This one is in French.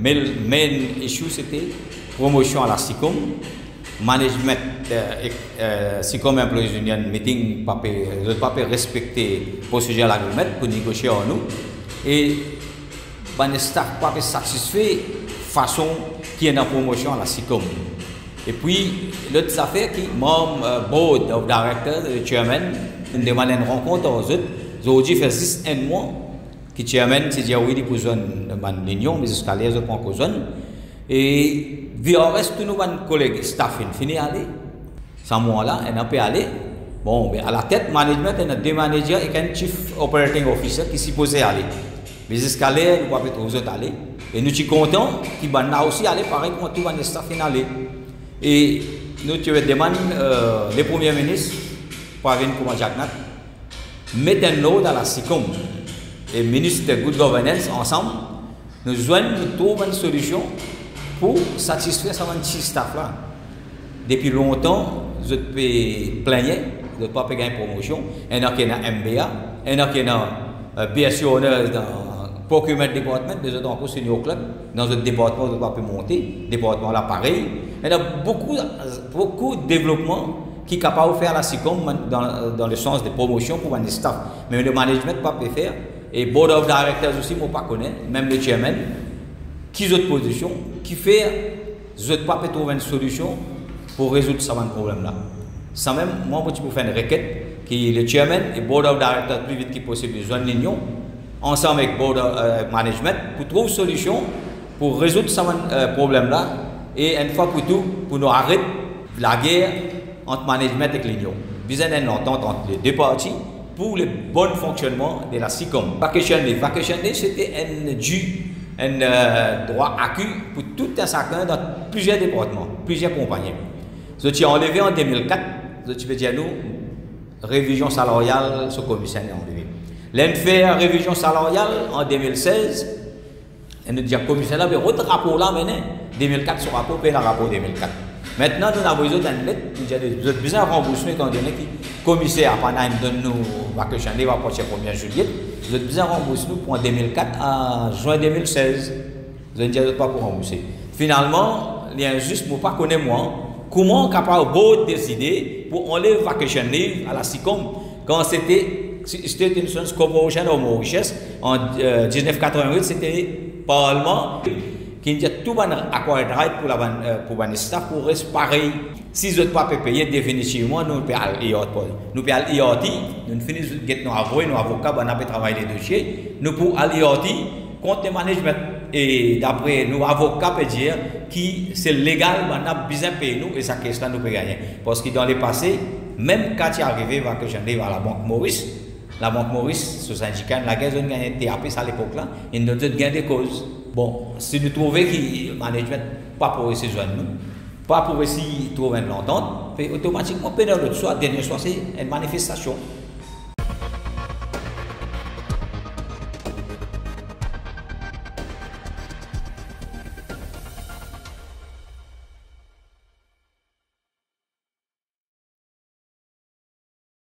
Mais le main issue, c'était promotion à la SICOM, management, SICOM Employees Union meeting, pas respecter le procédure à l'agreement pour négocier en nous. Et le staff pas satisfait façon qui est en promotion à la SICOM. Et puis, l'autre affaire qui, membre board of directors, le chairman, nous demande une rencontre aux autres. Aujourd'hui, fait 6 mois, qui chairman, c'est dire oui, pour zone de l'union, mais jusqu'à l'aise, pour en zone. Et, il reste tous nos collègues staff, fini aller. Ce moment-là, on peut aller. Bon, à la tête, management, on a 2 managers et un chief operating officer qui s'y posait aller. Mais jusqu'à l'aise, nous pouvons aux autres aller. Et nous sommes contents qu'ils vont aussi aller, pareil, comme tout le staff aller. Et nous demandons les premiers ministres, Pravin Kumar Jagnat, mettez-nous dans la SICOM et ministre de Good Governance ensemble, nous trouvons une solution pour satisfaire ce petit staff-là. Depuis longtemps, je peux plaigner, je ne peux pas gagner promotion. Il y en a qui ont MBA, il y en a qui ont BSc Honors dans Procurement Department, des autres encore senior club, dans un département, je ne peux pas monter, département là pareil. Il y a beaucoup de développement qui est capable de faire la SICOM dans le sens de promotion pour les staff. Mais le management ne peut pas faire. Et board of directors aussi, je ne pas connaître, même le chairman, qui ont une position, qui fait, je ne peux pas trouver une solution pour résoudre ce problème-là. Ça même, moi, je peux faire une requête, qui le chairman et board of directors, plus vite que possible, besoin de l'union, ensemble avec board of management, pour trouver une solution pour résoudre ce problème-là. Et une fois pour tout, pour nous arrêter la guerre entre management et l'union. Besoin d'une entente entre les deux parties pour le bon fonctionnement de la SICOM. Vacation Day, c'était un droit acquis pour tout un chacun dans plusieurs départements, plusieurs compagnies. Ce qui est enlevé en 2004, ce qui veut dire nous, révision salariale, ce commissaire est enlevé. L'un fait révision salariale en 2016, et nous disons commissaire là, mais autre rapport là maintenant, 2004 ce rapport, puis le rapport 2004. Maintenant, nous avons besoin d'une lettre, nous avons besoin de rembourser étant donné que le commissaire pendant donne nous vacation va porter le 1er juillet, nous avons besoin de rembourser nous pour 2004 à juin 2016. Nous avons dit pas pour rembourser. Finalement, il y a juste, je ne connais pas moi, comment on est capable de décider pour enlever vacation leave à la SICOM quand c'était State Insurance Corporation of Mauritius en 1988, c'était Parlement qui a tout un accord pour le staff pour rester pareil. Si vous n'êtes pas payé définitivement, nous pouvons aller nous pouvons aller nous finissons de nos avocats, nous avons travaillé les dossiers, nous pouvons aller contre le management. Et d'après nos avocats, peut dire que c'est légal, nous avons besoin de payer nous et ça question nous pouvons gagner. Parce que dans le passé, même quand il est arrivé à la Banque Maurice, ce syndicat, la guerre zone gagné TAP à l'époque là, il nous a gagné des causes. Bon, si nous trouvons que le management pas pour essayer de nous, pas pour essayer de trouver une entente, automatiquement, pendant l'autre soir, dernier soir, c'est une manifestation.